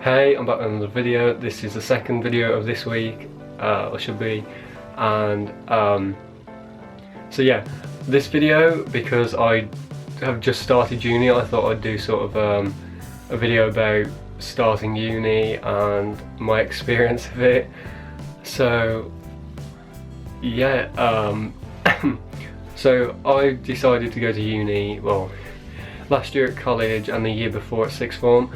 Hey, I'm back with another video. This is the second video of this week, or should be, and so yeah, this video, because I have just started uni, I thought I'd do sort of a video about starting uni and my experience of it. So yeah, so I decided to go to uni, well, last year at college and the year before at sixth form.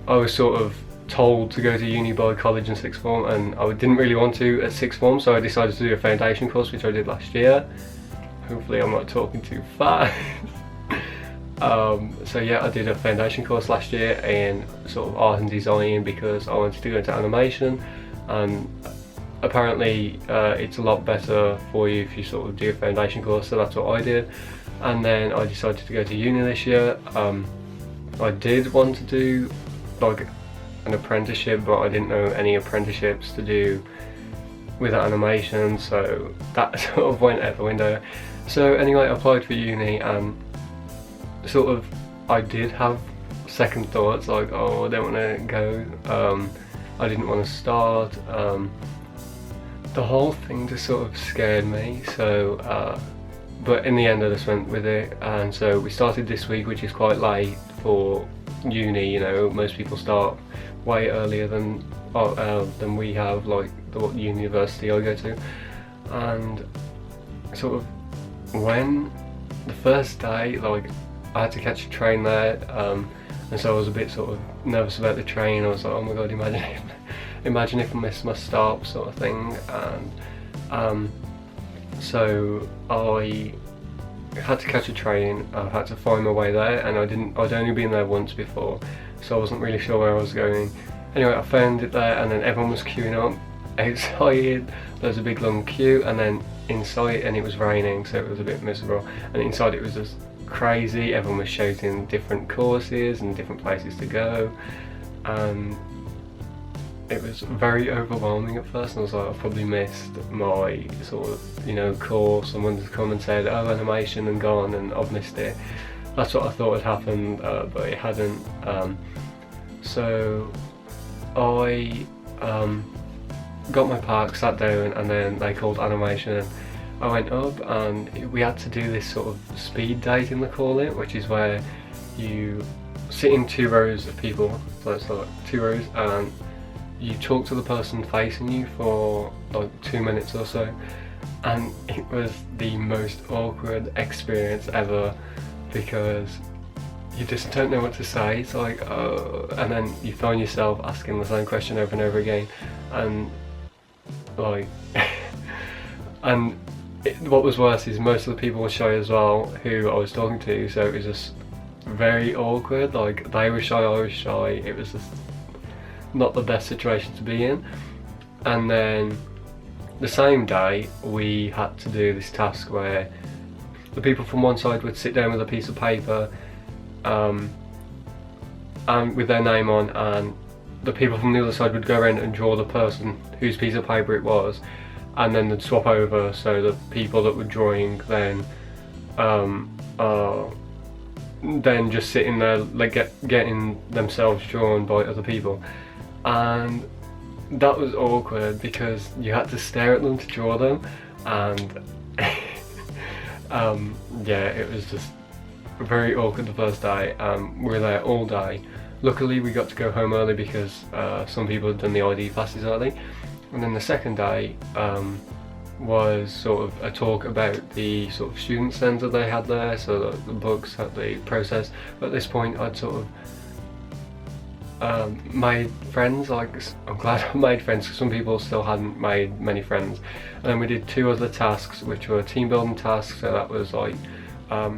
I was sort of told to go to uni by college and sixth form, and I didn't really want to at sixth form, so I decided to do a foundation course, which I did last year. Hopefully I'm not talking too fast. So yeah, I did a foundation course last year in sort of art and design because I wanted to go into animation, and apparently it's a lot better for you if you sort of do a foundation course, so that's what I did. And then I decided to go to uni this year. I did want to do like an apprenticeship, but I didn't know any apprenticeships to do with animation, so that sort of went out the window. So anyway, I applied for uni, and sort of I did have second thoughts, like, oh, I don't want to go, I didn't want to start, the whole thing just sort of scared me, so but in the end I just went with it. And so we started this week, which is quite late for uni, you know, most people start way earlier than we have, like the university I go to. And sort of when the first day, like, I had to catch a train there, and so I was a bit sort of nervous about the train. I was like, oh my god, imagine if I missed my stop, sort of thing. And so I had to catch a train. I had to find my way there, and I'd only been there once before, so I wasn't really sure where I was going. Anyway, I found it there, and then everyone was queuing up outside. There was a big long queue, and then inside, and it was raining, so it was a bit miserable, and inside it was just crazy. Everyone was shouting different courses and different places to go, and it was very overwhelming at first, and I was like, I've probably missed my sort of, you know, course. Someone's come and said, oh, animation, and gone, and I've missed it. That's what I thought had happened, but it hadn't. So I got my park, sat down, and then they called animation. I went up, and we had to do this sort of speed dating, they call it, which is where you sit in two rows of people, so it's like two rows, and you talk to the person facing you for like 2 minutes or so, and it was the most awkward experience ever, because you just don't know what to say. It's like, oh, and then you find yourself asking the same question over and over again, and like and what was worse is most of the people were shy as well who I was talking to, so it was just very awkward. Like, they were shy, I was shy. It was just not the best situation to be in. And then the same day we had to do this task where the people from one side would sit down with a piece of paper and with their name on, and the people from the other side would go around and draw the person whose piece of paper it was, and then they'd swap over, so the people that were drawing then then just sitting there, like, getting themselves drawn by other people. And that was awkward because you had to stare at them to draw them, and yeah, it was just very awkward the first day. We were there all day. Luckily we got to go home early because some people had done the ID classes early. And then the second day was sort of a talk about the sort of student centre they had there, so the books, the process. But at this point I'd sort of made friends. Like, I'm glad I made friends, because some people still hadn't made many friends. And then we did 2 other tasks, which were team building tasks. So that was like,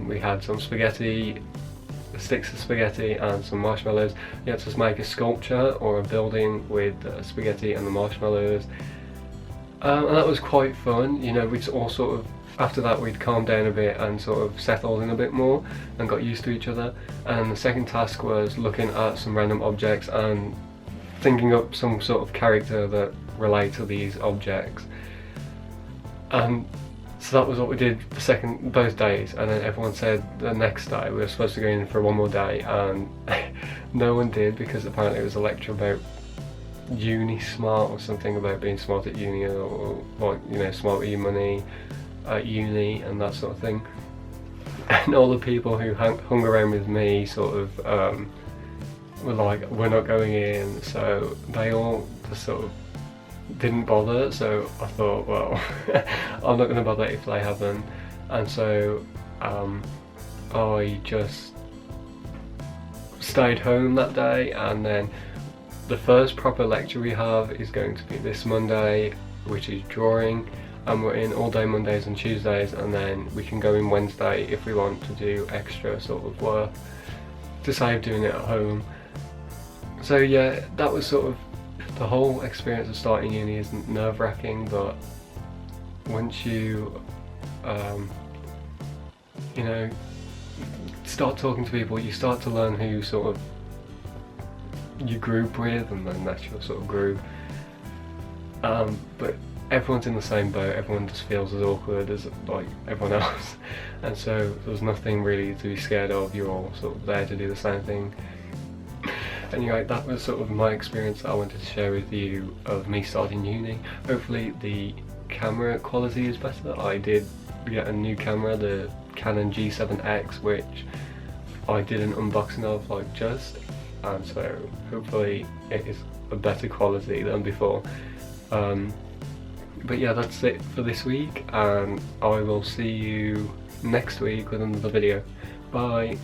we had some spaghetti, sticks of spaghetti and some marshmallows. You had to make a sculpture or a building with spaghetti and the marshmallows, and that was quite fun. You know, we'd all sort of, after that we'd calmed down a bit and sort of settled in a bit more and got used to each other. And the second task was looking at some random objects and thinking up some sort of character that relate to these objects. And So that was what we did both days, and then everyone said the next day we were supposed to go in for one more day, and no one did, because apparently it was a lecture about uni smart or something, about being smart at uni, or like, you know, smart with your money at uni and that sort of thing. And all the people who hung around with me sort of were like, we're not going in, so they all just sort of didn't bother. So I thought, well, I'm not going to bother if they haven't, and so I just stayed home that day. And then the first proper lecture we have is going to be this Monday, which is drawing, and we're in all day Mondays and Tuesdays, and then we can go in Wednesday if we want to do extra sort of work to save doing it at home. So yeah, that was sort of the whole experience of starting uni. Isn't nerve-wracking, but once you you know, start talking to people, you start to learn who sort of you group with, and then that's your sort of group. But everyone's in the same boat, everyone just feels as awkward as like everyone else, and so there's nothing really to be scared of. You're all sort of there to do the same thing. Anyway, that was sort of my experience that I wanted to share with you of me starting uni. Hopefully the camera quality is better. I did get a new camera, the Canon G7X, which I did an unboxing of and so hopefully it is a better quality than before. But yeah, that's it for this week, and I will see you next week with another video. Bye!